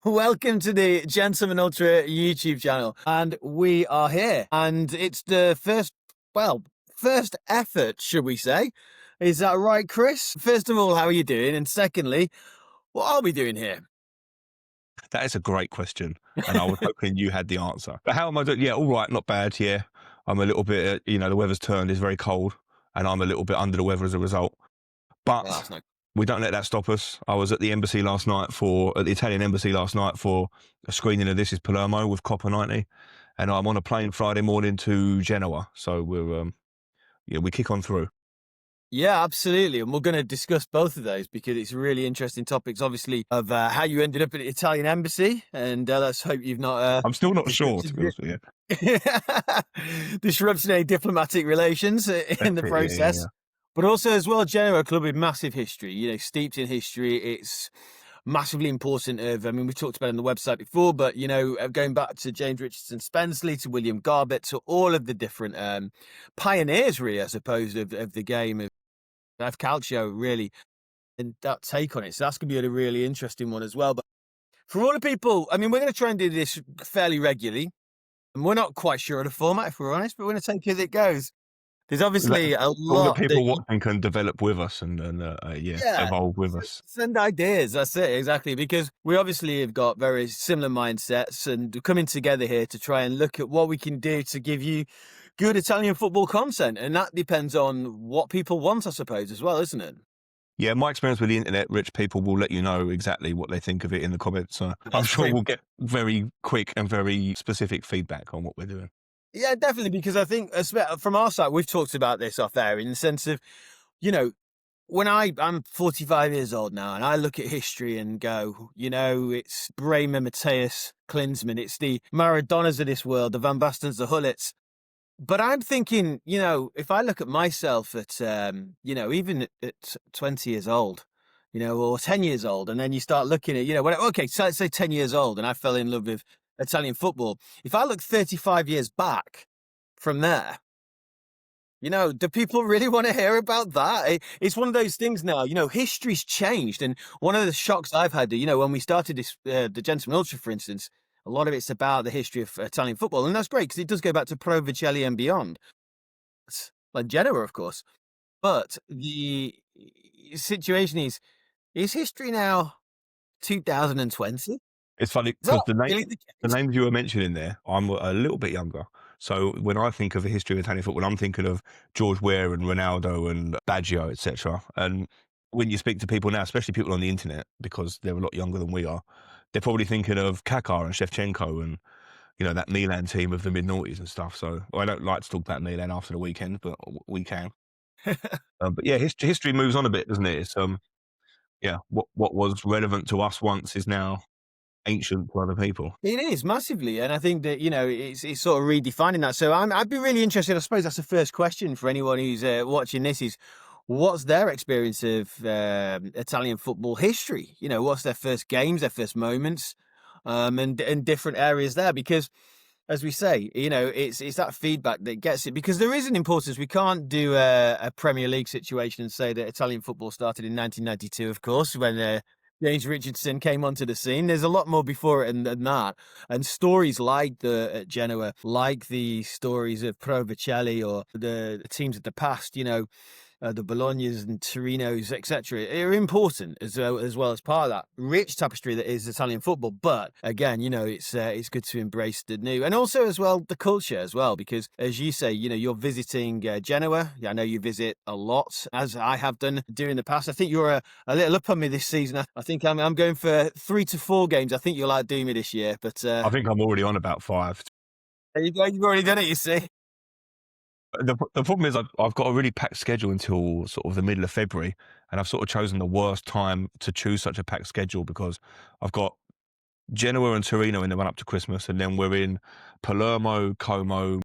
Welcome to the Gentleman Ultra YouTube channel. And we are here. And it's the first effort, should we say? Is that right, Chris? First of all, how are you doing? And secondly, what are we doing here? That is a great question, and I was hoping you had the answer. But how am I doing? Yeah, all right, not bad. Yeah, I'm a little bit. The weather's turned. It's very cold, and I'm a little bit under the weather as a result. Well, But that's no. we don't let that stop us. I was at the Italian embassy last night for a screening of This Is Palermo with Copper 90, and I'm on a plane Friday morning to Genoa. So we kick on through. Yeah, absolutely. And we're going to discuss both of those because it's really interesting topics, obviously, of how you ended up at the Italian embassy. And let's hope you've not I'm still not sure, to disrupted be honest with you. disrupted any diplomatic relations in That's the it. Yeah. process. But also, as well, Genoa, a club with massive history, steeped in history. It's massively important. We talked about it on the website before, but, going back to James Richardson Spensley, to William Garbett, to all of the different pioneers, really, I suppose, of the game of Calcio, really, and that take on it. So that's going to be a really interesting one as well. But for all the people, we're going to try and do this fairly regularly. And we're not quite sure of the format, if we're honest, but we're going to take it as it goes. There's obviously a All the lot that people watching can develop with us and yeah, evolve with us. send ideas. That's it, exactly. Because we obviously have got very similar mindsets and coming together here to try and look at what we can do to give you good Italian football content. And that depends on what people want, I suppose, as well, isn't it? Yeah, my experience with the internet, rich people will let you know exactly what they think of it in the comments. So I'm That's sure pretty we'll get very quick and very specific feedback on what we're doing. Yeah, definitely. Because I think from our side, we've talked about this off air in the sense of, when I'm 45 years old now and I look at history and go, it's Bremer, Mateus, Klinsmann, it's the Maradonas of this world, the Van Bastens, the Hullets. But I'm thinking, if I look at myself at, even at 20 years old, or 10 years old, and then you start looking at, so let's say 10 years old and I fell in love with Italian football. If I look 35 years back from there, do people really want to hear about that? It's one of those things now, history's changed. And one of the shocks I've had, when we started this, the Gentleman Ultra, for instance, a lot of it's about the history of Italian football. And that's great because it does go back to Pro Vercelli and beyond. It's like Genoa, of course. But the situation is history now 2020? It's funny Is that because really the the case? names you were mentioning there, I'm a little bit younger. So when I think of the history of Italian football, I'm thinking of George Weah and Ronaldo and Baggio, etc. And when you speak to people now, especially people on the internet, because they're a lot younger than we are, they're probably thinking of Kaká and Shevchenko and that Milan team of the mid-noughties and stuff. So I don't like to talk about Milan after the weekend, but we can. But yeah, history moves on a bit, doesn't it? It's what was relevant to us once is now ancient to other people. It is massively, and I think that it's sort of redefining that. So I'd be really interested. I suppose that's the first question for anyone who's watching this: is what's their experience of Italian football history? What's their first games, their first moments, and different areas there? Because, as we say, it's that feedback that gets it. Because there is an importance. We can't do a Premier League situation and say that Italian football started in 1992, of course, when James Richardson came onto the scene. There's a lot more before it than that. And stories like the at Genoa, like the stories of Pro Vercelli or the teams of the past, the Bolognas and Torinos, etc., are important as well as part of that rich tapestry that is Italian football. But again, it's good to embrace the new, and also as well the culture as well, because as you say, you're visiting Genoa. I know you visit a lot, as I have done during the past. I think you're a little up on me this season. I think I'm going for 3 to 4 games. I think you'll outdo me this year, but I think I'm already on about 5. there you go. You've already done it. You see. The problem is I've got a really packed schedule until sort of the middle of February, and I've sort of chosen the worst time to choose such a packed schedule because I've got Genoa and Torino in the run up to Christmas, and then we're in Palermo, Como,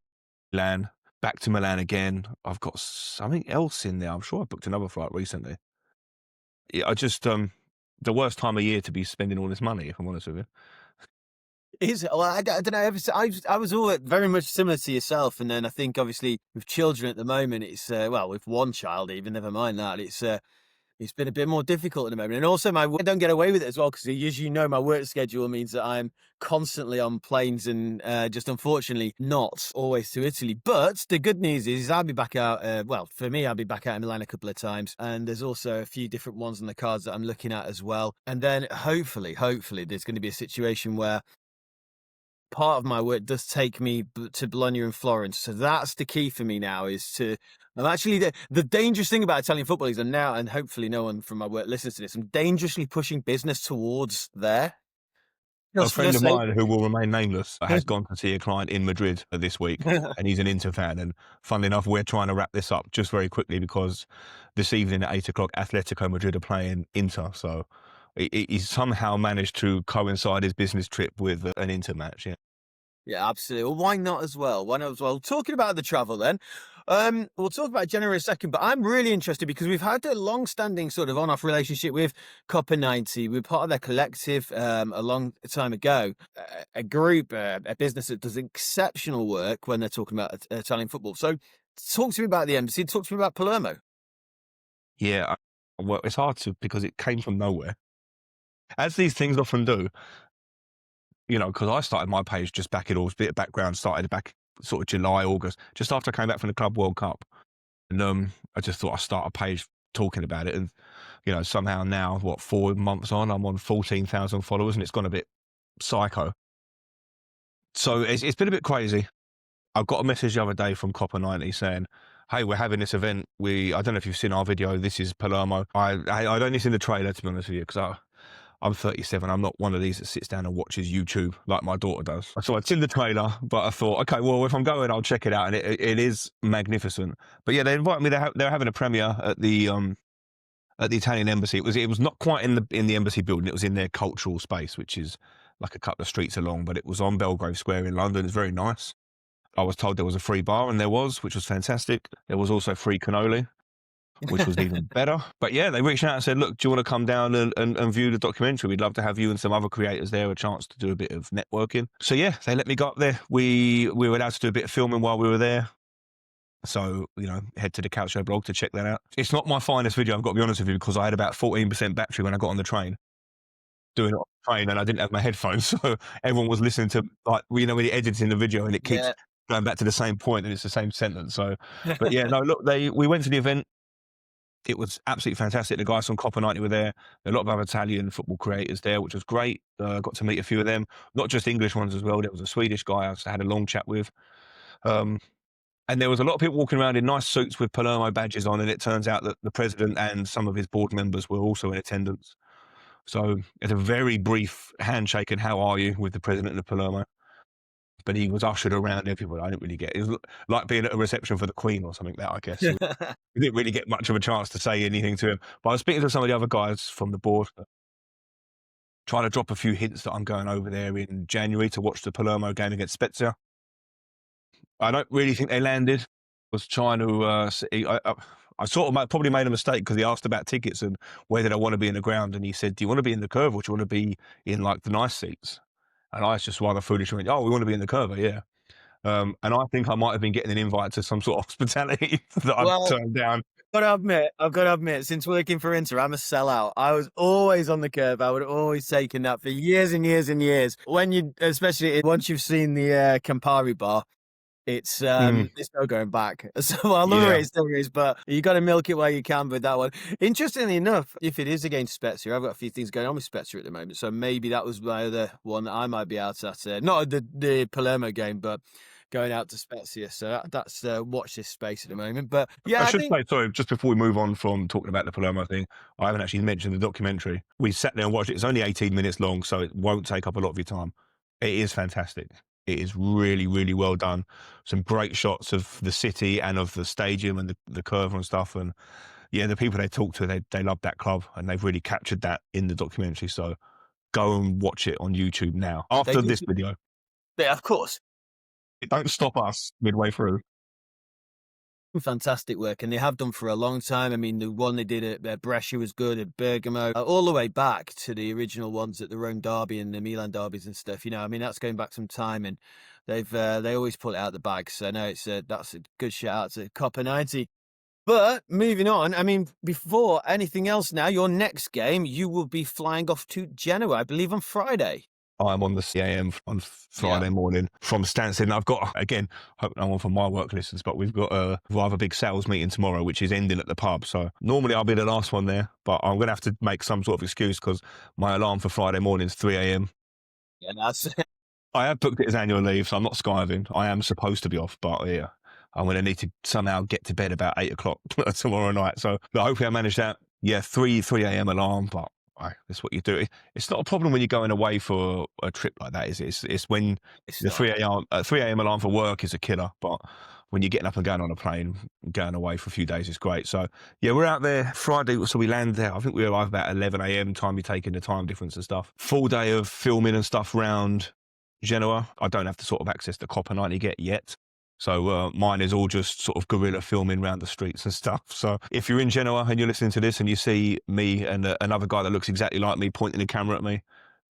Milan, back to Milan again. I've got something else in there. I'm sure I booked another flight recently. Yeah, I just the worst time of year to be spending all this money, if I'm honest with you. Is it? Well, I don't know. I was all very much similar to yourself, and then I think obviously with children at the moment, it's with one child even. Never mind that. It's It's been a bit more difficult at the moment, and also I don't get away with it as well because, as you know, my work schedule means that I'm constantly on planes and just unfortunately not always to Italy. But the good news is I'll be back out. Well, for me, I'll be back out in Milan a couple of times, and there's also a few different ones on the cards that I'm looking at as well. And then hopefully, there's going to be a situation where part of my work does take me to Bologna and Florence. So that's the key for me now is to, I'm actually, the dangerous thing about Italian football is I'm now, and hopefully no one from my work listens to this, I'm dangerously pushing business towards there. A Just for the friend of sake. mine who will remain nameless has gone to see a client in Madrid this week, and he's an Inter fan. And funnily enough, we're trying to wrap this up just very quickly because this evening at 8 o'clock, Atletico Madrid are playing Inter. So he's somehow managed to coincide his business trip with an Inter match. Yeah. Yeah, absolutely. Well, why not as well? Why not as well? Talking about the travel then, we'll talk about January a second, but I'm really interested because we've had a long-standing sort of on-off relationship with Copper 90. We're part of their collective a long time ago, a group, a business that does exceptional work when they're talking about Italian football. So talk to me about the embassy. Talk to me about Palermo. Yeah. Well, it's hard to because it came from nowhere, as these things often do. You know, because I started my page just back in August, bit of background, started back sort of July, August, just after I came back from the Club World Cup. And I just thought I'd start a page talking about it. And, you know, somehow now, 4 months on, I'm on 14,000 followers and it's gone a bit psycho. So it's been a bit crazy. I got a message the other day from Copper 90 saying, hey, we're having this event. I don't know if you've seen our video. This is Palermo. I'd only seen the trailer, to be honest with you, because I'm 37. I'm not one of these that sits down and watches YouTube like my daughter does. So I'd seen the trailer, but I thought, okay, well, if I'm going, I'll check it out. And it is magnificent. But yeah, they invited me. They're having a premiere at the Italian embassy. It was not quite in the embassy building. It was in their cultural space, which is like a couple of streets along. But it was on Belgrave Square in London. It's very nice. I was told there was a free bar, and there was, which was fantastic. There was also free cannoli, which was even better. But yeah, they reached out and said, look, do you want to come down and view the documentary? We'd love to have you and some other creators there, a chance to do a bit of networking. So yeah, they let me go up there. We were allowed to do a bit of filming while we were there. So, you know, head to the Calcio blog to check that out. It's not my finest video, I've got to be honest with you, because I had about 14% battery when I got on the train, doing it on the train, and I didn't have my headphones. So everyone was listening to, like, you know, when you're editing the video and it keeps Yeah. going back to the same point and it's the same sentence. So, but yeah, no, look, we went to the event. It was absolutely fantastic. The guys from Copper 90 were there. A lot of other Italian football creators there, which was great. Got to meet a few of them, not just English ones as well. There was a Swedish guy I had a long chat with. And there was a lot of people walking around in nice suits with Palermo badges on, and it turns out that the president and some of his board members were also in attendance. So it's a very brief handshake and how are you with the president of Palermo. But he was ushered around everywhere. I didn't really get it. It was like being at a reception for the Queen or something, that I guess. We didn't really get much of a chance to say anything to him. But I was speaking to some of the other guys from the board, trying to drop a few hints that I'm going over there in January to watch the Palermo game against Spezia. I don't really think they landed. Was trying to see, I sort of probably made a mistake because he asked about tickets and where did I want to be in the ground, and he said, "Do you want to be in the curve or do you want to be in like the nice seats?" And I was just rather foolish and went, "Oh, we want to be in the curve, yeah." And I think I might have been getting an invite to some sort of hospitality that I've Well, turned down. I've got to admit, since working for Inter, I'm a sellout. I was always on the curve. I would have always taken that for years and years and years. Especially once you've seen the Campari bar, it's no going back. So I love Yeah. it still is, but you got to milk it while you can with that one. Interestingly enough, if it is against Spezia, I've got a few things going on with Spezia at the moment, so maybe that was my other one that I might be out at. Not the Palermo game, but going out to Spezia. So that's watch this space at the moment. But yeah, I I should think say, sorry, just before we move on from talking about the Palermo thing, I haven't actually mentioned the documentary. We sat there and watched it. It's only 18 minutes long, so it won't take up a lot of your time. It is fantastic. It is really, really well done. Some great shots of the city and of the stadium and the curve and stuff. And yeah, the people they talk to, they love that club and they've really captured that in the documentary. So go and watch it on YouTube now. they After do. this video, Yeah, of course. don't stop us midway through. Fantastic work, and they have done for a long time. I mean, the one they did at Brescia was good, at Bergamo, all the way back to the original ones at the Rome Derby and the Milan derbies and stuff. You know, I mean, that's going back some time, and they always pull it out the bag. So no, that's a good shout out to Copper 90. But moving on, I mean, before anything else now, your next game, you will be flying off to Genoa, I believe, on Friday. I'm on the CAM on Yeah. Friday morning from Stansted. I've got, again, hope no one from my work listens, but we've got a rather big sales meeting tomorrow, which is ending at the pub. So normally I'll be the last one there, but I'm going to have to make some sort of excuse because my alarm for Friday morning is 3 a.m. Yeah, that's I have booked it as annual leave, so I'm not skiving. I am supposed to be off, but yeah, I'm going to need to somehow get to bed about 8 o'clock tomorrow night. So but hopefully I manage that. Yeah, 3 a.m. alarm, but that's what you do. It's not a problem when you're going away for a trip like that, is it? It's when it's the not. 3 a.m. alarm for work is a killer, but when you're getting up and going on a plane, going away for a few days is great. So yeah, we're out there Friday, so we land there. I think we arrive about 11 a.m. time. You take in the time difference and stuff. Full day of filming and stuff around Genoa. I don't have the sort of access to Copper 90 get yet. So mine is all just sort of guerrilla filming around the streets and stuff. So if you're in Genoa and you're listening to this and you see me and another guy that looks exactly like me pointing the camera at me,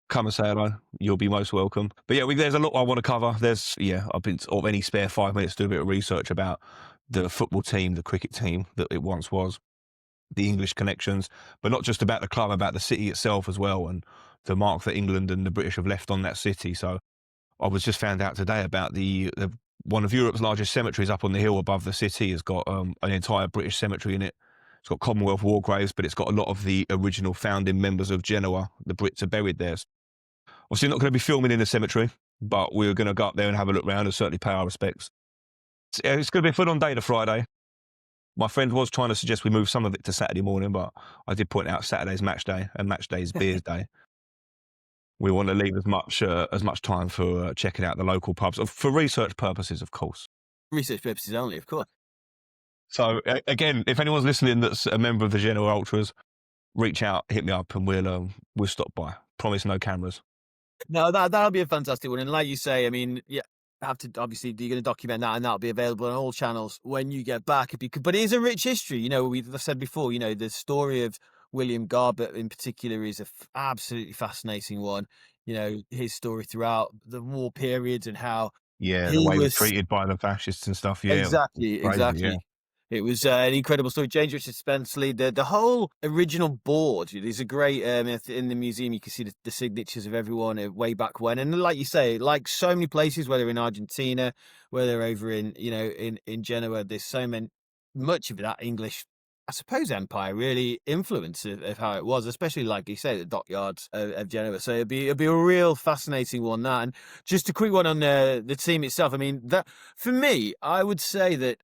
come and say hello. You'll be most welcome. But yeah, there's a lot I want to cover. I've been sort of any spare 5 minutes to do a bit of research about the football team, the cricket team that it once was, the English connections, but not just about the club, about the city itself as well, and the mark that England and the British have left on that city. So I was just found out today about the one of Europe's largest cemeteries up on the hill above the city has got an entire British cemetery in it. It's got Commonwealth war graves, but it's got a lot of the original founding members of Genoa. The Brits are buried there. Obviously, not going to be filming in the cemetery, but we're going to go up there and have a look around and certainly pay our respects. It's going to be a full-on day to Friday. My friend was trying to suggest we move some of it to Saturday morning, but I did point out Saturday's match day and match day is beers day. We want to leave as much time for checking out the local pubs for research purposes, of course. Research purposes only, of course. So again, if anyone's listening that's a member of the Genoa Ultras, reach out, hit me up, and we'll stop by. Promise no cameras. No, that'll be a fantastic one. And like you say, I mean, yeah, have to obviously you're going to document that, and that'll be available on all channels when you get back. But it is a rich history. You know, we've said before. You know, the story of William Garbutt in particular is a absolutely fascinating one. You know, his story throughout the war periods and how Yeah, the he way he was was treated by the fascists and stuff. Yeah, it was exactly, crazy. Yeah. exactly. It was an incredible story. James Richard Spenceley, the whole original board. There's a great in the museum. You can see the signatures of everyone way back when. And like you say, like so many places, whether in Argentina, whether over in in Genoa, there's so much of that English, I suppose, empire really influence of how it was, especially like you say, the dockyards of Genoa. So it'd be a real fascinating one. That, and just a quick one on the team itself. I mean, that for me, I would say that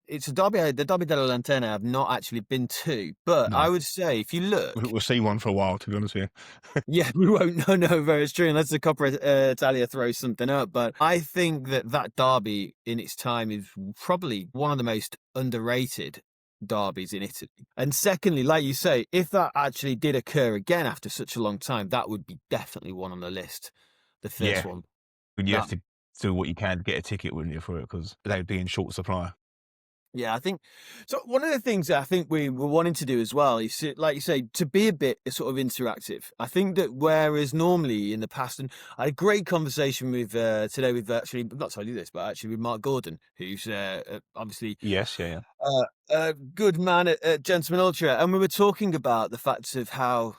it's a derby, the Derby della Lanterna I've not actually been to, but No, I would say if you look, we'll see one for a while. To be honest with you. yeah, we won't know very it's true unless the Coppa Italia throws something up. But I think that derby in its time is probably one of the most underrated derbies in Italy. And secondly, like you say, if that actually did occur again after such a long time, that would be definitely one on the list. The first Yeah, one. but you That have to do what you can to get a ticket, wouldn't you, for it? Because they'd be in short supply. Yeah, I think so. One of the things that I think we were wanting to do as well is, like you say, to be a bit sort of interactive. I think that whereas normally in the past, and I had a great conversation with today with actually, not told you this, but actually with Mark Gordon, who's obviously Yes, yeah, yeah. a good man at Gentleman Ultra, and we were talking about the facts of how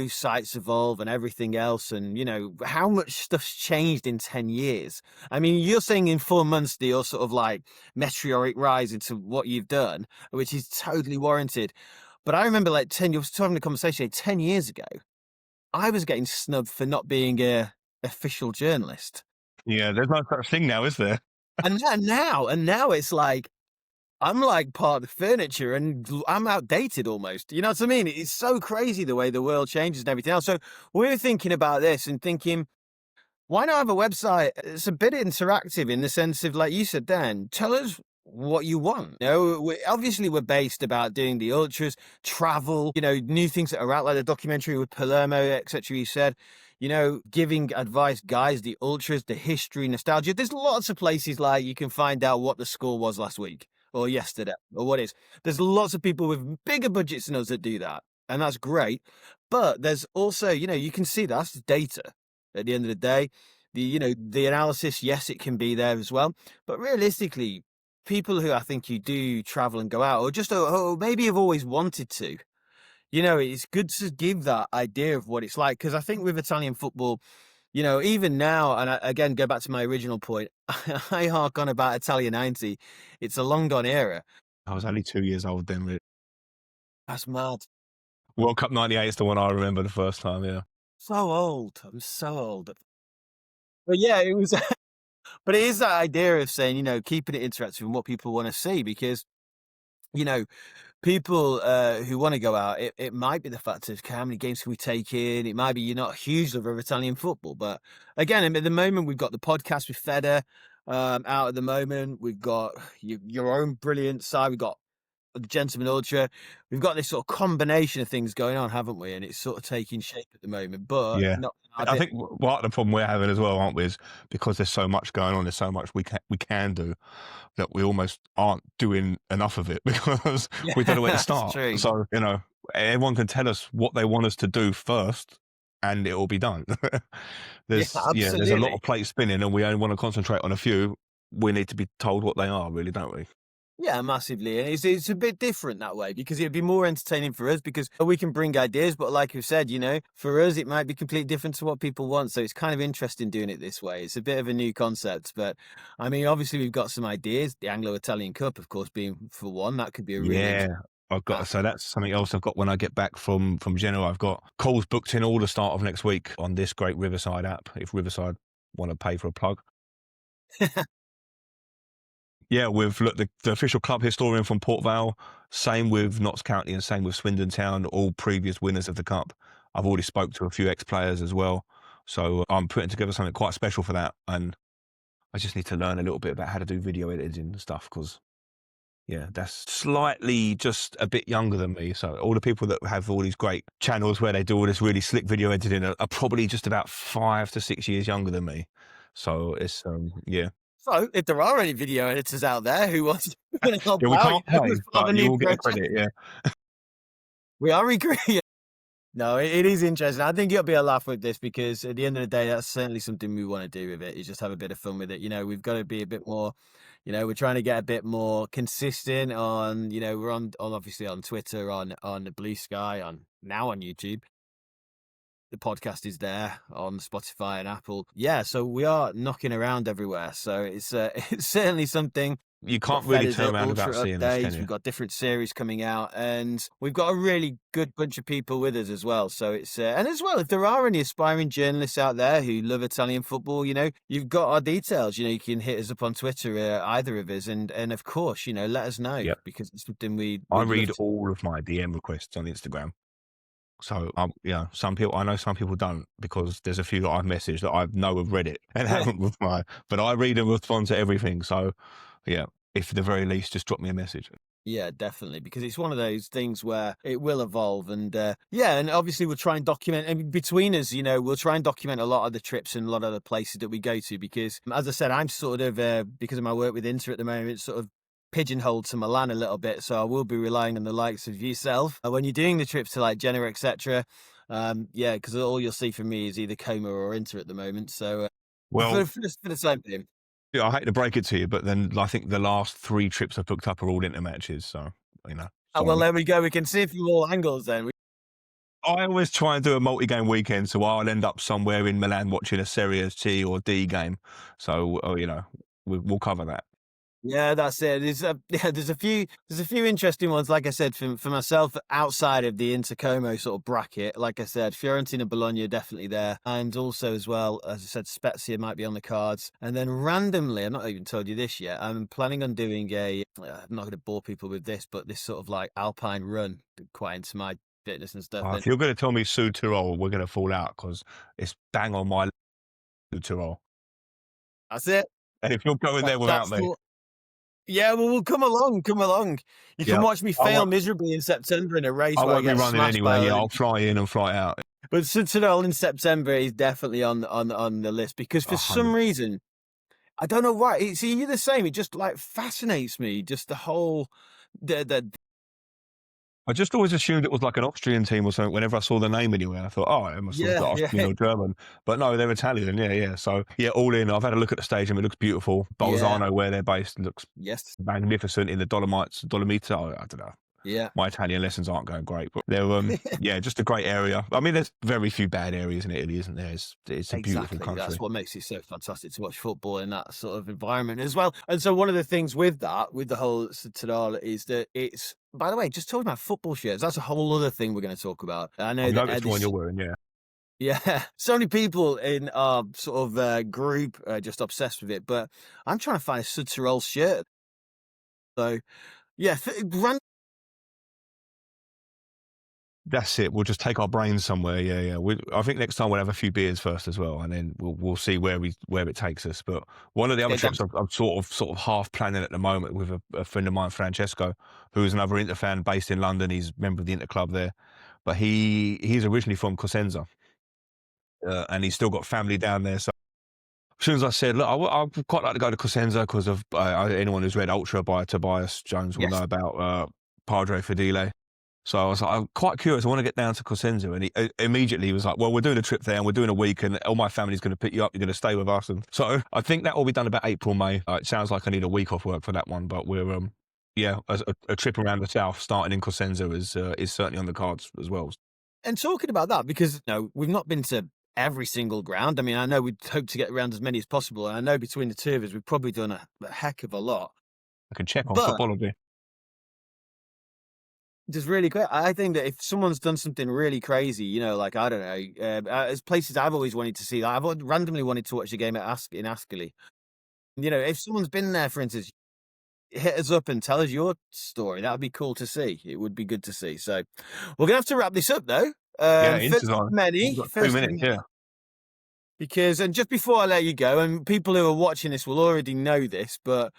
sites evolve and everything else, and how much stuff's changed in 10 years. I mean, you're saying in 4 months that you're sort of like meteoric rise into what you've done, which is totally warranted. But I remember like you were having a conversation 10 years ago. I was getting snubbed for not being a official journalist, Yeah, there's no such thing now, is there? and now it's like, I'm like part of the furniture and I'm outdated almost. You know what I mean? It's so crazy the way the world changes and everything else. So we're thinking about this and thinking, why not have a website? It's a bit interactive in the sense of, like you said, Dan, tell us what you want. Obviously we're based about doing the ultras, travel, new things that are out, like the documentary with Palermo, etc. You said, giving advice, guys, the ultras, the history, nostalgia. There's lots of places like you can find out what the score was last week or yesterday or what is. There's lots of people with bigger budgets than us that do that. And that's great. But there's also, you can see that's data at the end of the day. The analysis, yes, it can be there as well. But realistically, people who I think you do travel and go out, or just or maybe have always wanted to. It's good to give that idea of what it's like, because I think with Italian football, even now, and again, go back to my original point, I hark on about Italia 90. It's a long gone era. I was only 2 years old then. Really. That's mad. World Cup '98 is the one I remember the first time. Yeah. So old. I'm so old. But yeah, it was, but it is that idea of saying, keeping it interactive and what people want to see, because, you know, people who want to go out, it might be the fact of how many games can we take in. It might be you're not a huge lover of Italian football, but again, at the moment we've got the podcast with Feder out at the moment. We've got your own brilliant side. We've got the Gentleman Ultra. We've got this sort of combination of things going on, haven't we? And it's sort of taking shape at the moment. But Yeah. not I think part of the problem we're having as well, aren't we, is because there's so much going on, there's so much we can do, that we almost aren't doing enough of it because yeah, we don't know where to that's start. true. So, everyone can tell us what they want us to do first and it will be done. Yeah, There's a lot absolutely. of plates spinning and we only want to concentrate on a few. We need to be told what they are, really, don't we? Yeah, massively. And it's a bit different that way, because it'd be more entertaining for us, because we can bring ideas, but like you said, for us it might be completely different to what people want. So it's kind of interesting doing it this way. It's a bit of a new concept, but I mean, obviously we've got some ideas. The Anglo-Italian Cup, of course, being for one, that could be a really Yeah. interesting. So that's something else I've got when I get back from Genoa. I've got calls booked in all the start of next week on this great Riverside app, if Riverside want to pay for a plug. Yeah, with look, the official club historian from Port Vale, same with Notts County and same with Swindon Town, all previous winners of the cup. I've already spoke to a few ex-players as well. So I'm putting together something quite special for that. And I just need to learn a little bit about how to do video editing and stuff, because yeah, that's slightly just a bit younger than me. So all the people that have all these great channels where they do all this really slick video editing are probably just about 5 to 6 years younger than me. So it's yeah. So if there are any video editors out there who want to help Yeah, we out, can't pay, as part of but a you new will get a project, credit. Yeah. we are recruiting. No, it is interesting. I think it'll be a laugh with this, because at the end of the day, that's certainly something we want to do with it, is just have a bit of fun with it. We've got to be a bit more, we're trying to get a bit more consistent on, we're on obviously on Twitter, on the Blue Sky, now on YouTube. The podcast is there on Spotify and Apple. Yeah, so we are knocking around everywhere. So it's it's certainly something. You We've got can't really Feder's turn around without Ultra seeing us, can updates. We've you? got different series coming out, and we've got a really good bunch of people with us as well. So it's and as well, if there are any aspiring journalists out there who love Italian football, you've got our details. You can hit us up on Twitter, either of us, and of course, let us know, Yep. because it's something I we'd love read to. all of my DM requests on Instagram. So, yeah, I know some people don't, because there's a few that I've messaged that I know have read it and haven't replied, but I read and respond to everything. So, yeah, if at the very least, just drop me a message. Yeah, definitely, because it's one of those things where it will evolve, and yeah, and obviously we'll try and document. And between us, we'll try and document a lot of the trips and a lot of the places that we go to. Because, as I said, I'm sort of because of my work with Inter at the moment, sort of pigeonholed to Milan a little bit. So I will be relying on the likes of yourself when you're doing the trips to like Genoa, etc. Yeah, because all you'll see from me is either Como or Inter at the moment. So Well, for the time being. yeah, I hate to break it to you, but then I think the last 3 trips I've booked up are all Inter matches. So, Oh, well, sorry. there we go. We can see it from all angles then. I always try and do a multi-game weekend, so I'll end up somewhere in Milan watching a Serie C or D game. So, we'll cover that. Yeah, that's it. There's a few interesting ones. Like I said, for myself, outside of the Intercomo sort of bracket, like I said, Fiorentina, Bologna are definitely there, and also as well, as I said, Spezia might be on the cards. And then randomly, I'm not even told you this yet. I'm planning on doing I'm not going to bore people with this, but this sort of like Alpine run, quite into my fitness and stuff. And If you're going to tell me Sud Tirol, we're going to fall out, because it's bang on my Sud Tirol. that's it. And if you're going there without That's me, the. Yeah, well, we'll come along, come along. You can yeah, watch me I fail won't. miserably in September in a race I where I won't be get running smashed by anyway. Yeah, a. I'll fly in and fly out. But Citadel in September is definitely on the list, because for some 100. reason, I don't know why. It's you're the same. It just like fascinates me. Just the whole the I just always assumed it was like an Austrian team or something. Whenever I saw the name anywhere, I thought, oh, it must have Yeah, got yeah, Austrian or German. But no, they're Italian. Yeah, yeah. So yeah, all in. I've had a look at the stadium. It looks beautiful. yeah, Bolzano, where they're based, looks yes, magnificent in the Dolomites. Dolomita. I don't know. yeah. My Italian lessons aren't going great, but they're yeah, just a great area. I mean, there's very few bad areas in Italy, isn't there? It's a beautiful Exactly. country. That's what makes it so fantastic to watch football in that sort of environment as well. And so one of the things with that, with the whole Cittadella, is that it's, by the way, just talking about football shirts, that's a whole other thing we're going to talk about. I know I've that noticed the one you're wearing. Yeah, yeah, so many people in our sort of group are just obsessed with it, but I'm trying to find a Cittadella shirt. So yeah, that's it. We'll just take our brains somewhere. Yeah, yeah. I think next time we'll have a few beers first as well, and then we'll see where it takes us. But one of the other yeah, trips I'm sort of half planning at the moment with a friend of mine, Francesco, who is another Inter fan based in London. He's a member of the Inter club there, but he's originally from Cosenza, and he's still got family down there. So as soon as I said, look, I'd quite like to go to Cosenza because of anyone who's read Ultra by Tobias Jones will know yes. about Padre Fidele. So I was like, I'm quite curious. I want to get down to Cosenza. And he immediately was like, well, we're doing a trip there and we're doing a week and all my family's going to pick you up. You're going to stay with us. And so I think that will be done about April, May. It sounds like I need a week off work for that one, but we're, yeah, a trip around the south starting in Cosenza is certainly on the cards as well. And talking about that, because we've not been to every single ground. I mean, I know we'd hope to get around as many as possible. And I know between the two of us, we've probably done a heck of a lot. I can check on But Footballogy. just really quick, I think that if someone's done something really crazy, like, I don't know, as places I've always wanted to see, like, randomly wanted to watch a game in Ascoli. If someone's been there, for instance, hit us up and tell us your story. That would be cool to see. It would be good to see. So we're going to have to wrap this up, though. Yeah, First Inter's of on. many, We've got 2 first of minutes, many, yeah. because, and just before I let you go, and people who are watching this will already know this, but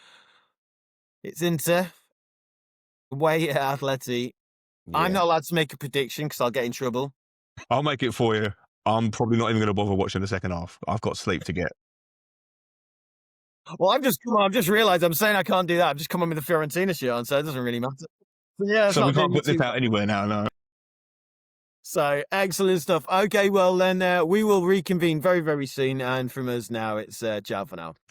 it's Inter, away at Atleti. I'm Yeah. not allowed to make a prediction because I'll get in trouble. I'll make it for you. I'm probably not even going to bother watching the second half. I've got sleep to get. Well, I've just realised I'm saying I can't do that. I've just come on with the Fiorentina shirt on, so it doesn't really matter. So yeah, it's So we not doing can't me put this too out bad. anywhere now, no. So excellent stuff. Okay, well then we will reconvene very, very soon. And from us now, it's ciao for now.